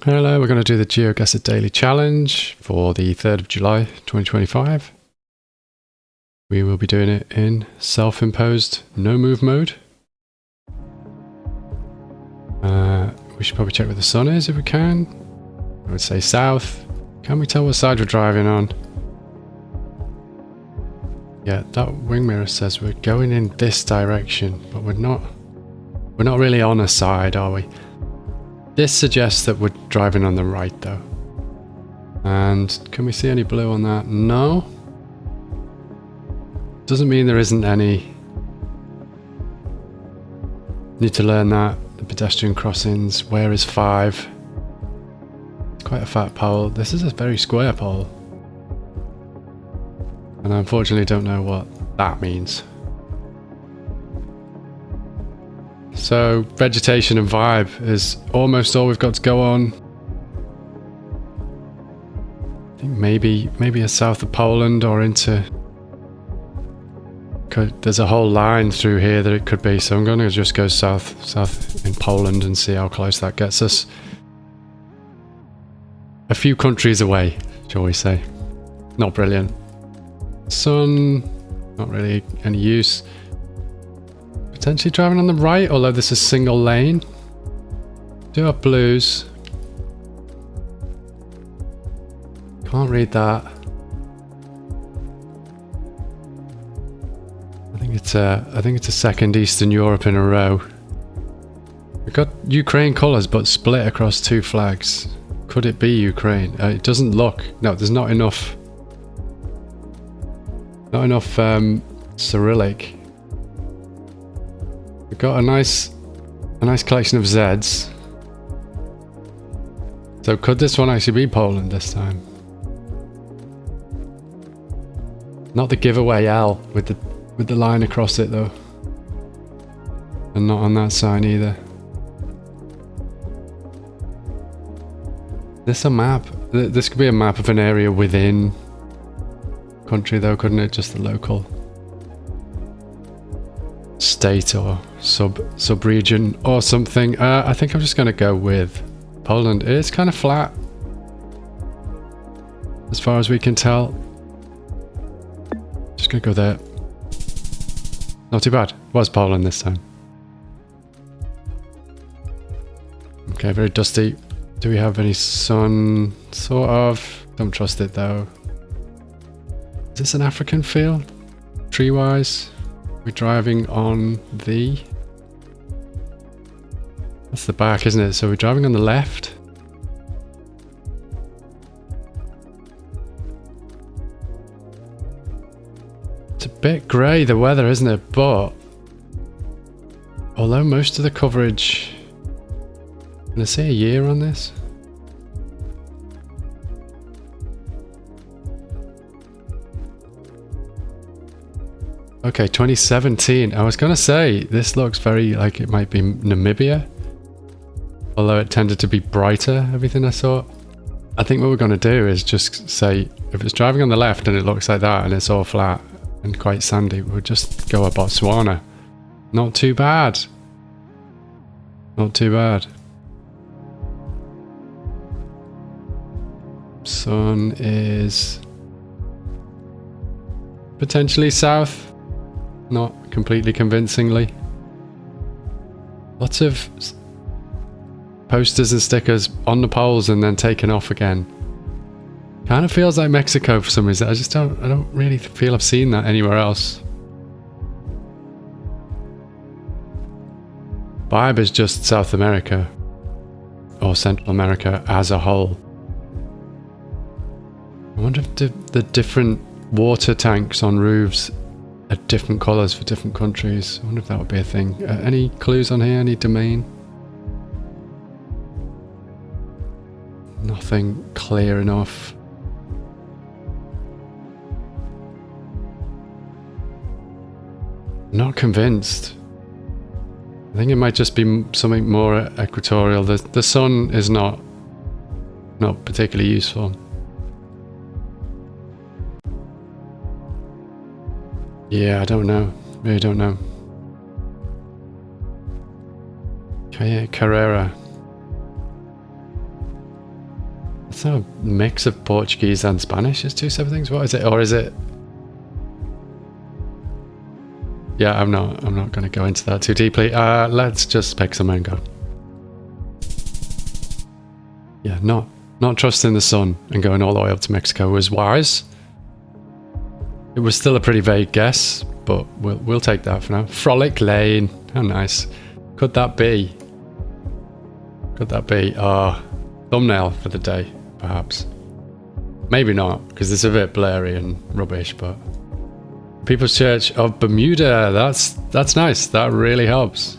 Hello, we're going to do the GeoGuessr Daily Challenge for the 3rd of July 2025. We will be doing it in self-imposed no-move mode. We should probably check where the sun is if we can. I would say south. Can we tell what side we're driving on? Yeah, that wing mirror says we're going in this direction, but we're not really on a side, are we? This suggests that we're driving on the right though. And can we see any blue on that? No. Doesn't mean there isn't any. Need to learn that. The pedestrian crossings. Where is 5? It's quite a fat pole. This is a very square pole. And I unfortunately don't know what that means. So vegetation and vibe is almost all we've got to go on. I think maybe a south of Poland or into... There's a whole line through here that it could be, so I'm going to just go south in Poland and see how close that gets us. A few countries away, shall we say. Not brilliant. Sun, not really any use. Potentially driving on the right, although this is single lane. Do have blues. Can't read that. I think it's a second Eastern Europe in a row. We've got Ukraine colours, but split across 2 flags. Could it be Ukraine? It doesn't look. No, there's not enough. Not enough Cyrillic. We've got a nice collection of Zs. So could this one actually be Poland this time? Not the giveaway L with the line across it though. And not on that sign either. This a map? This could be a map of an area within country though, couldn't it? Just the local state or sub-region or something. I think I'm just going to go with Poland. It's kind of flat as far as we can tell. Just going to go there. Not too bad. Was Poland this time. Okay, very dusty. Do we have any sun? Sort of. Don't trust it though. Is this an African field? Tree-wise? We're driving on the... That's the back, isn't it? So we're driving on the left. It's a bit grey, the weather, isn't it? But... although most of the coverage... Can I say a year on this? Okay, 2017. I was going to say, this looks very like it might be Namibia. Although it tended to be brighter, everything I saw. I think what we're going to do is just say, if it's driving on the left and it looks like that and it's all flat and quite sandy, we'll just go at Botswana. Not too bad. Not too bad. Sun is potentially south. Not completely convincingly. Lots of posters and stickers on the poles and then taken off again. Kind of feels like Mexico for some reason. I don't really feel I've seen that anywhere else. Vibe is just South America or Central America as a whole. I wonder if the different water tanks on roofs are different colours for different countries. I wonder if that would be a thing. Any clues on here? Any domain? Nothing clear enough. Not convinced. I think it might just be something more equatorial. The sun is not particularly useful. Yeah, I don't know. Really don't know. Carrera. It's not a mix of Portuguese and Spanish. It's two separate things. What is it? Or is it? Yeah, I'm not going to go into that too deeply. Let's just pick somewhere and go. Yeah, not trusting the sun and going all the way up to Mexico was wise. It was still a pretty vague guess, but we'll take that for now. Frolic Lane. How nice. Could that be? Could that be our thumbnail for the day, perhaps? Maybe not, because it's a bit blurry and rubbish, but... People's Church of Bermuda. That's nice. That really helps.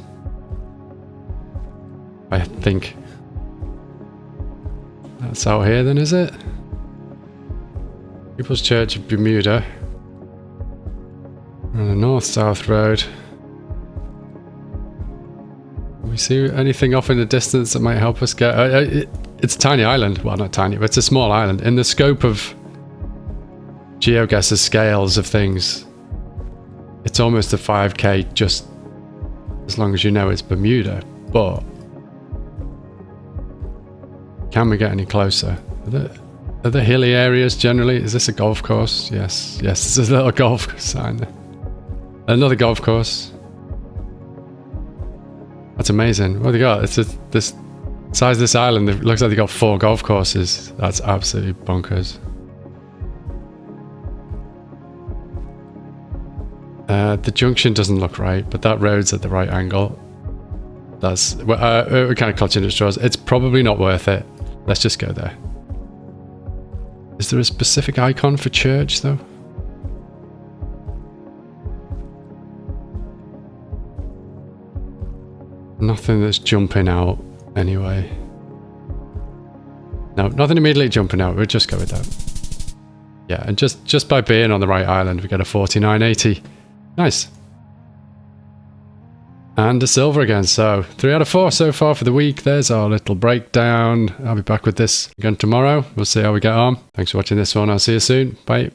I think... That's out here then, is it? People's Church of Bermuda. On the north-south road. Can we see anything off in the distance that might help us get... it's a tiny island. Well, not tiny, but it's a small island. In the scope of GeoGuessr scales of things, it's almost a 5k just as long as you know it's Bermuda. But can we get any closer? Are there hilly areas generally? Is this a golf course? Yes, there's a little golf sign there. Another golf course. That's amazing. What have they got? This size of this island. It looks like they got 4 golf courses. That's absolutely bonkers. The junction doesn't look right, but that road's at the right angle. That's we're kind of clutching at straws. It's probably not worth it. Let's just go there. Is there a specific icon for church though? Nothing that's jumping out anyway. No, nothing immediately jumping out. We'll just go with that. Yeah, and just by being on the right island, we get a 4980. Nice. And a silver again. So 3 out of 4 so far for the week. There's our little breakdown. I'll be back with this again tomorrow. We'll see how we get on. Thanks for watching this one. I'll see you soon. Bye.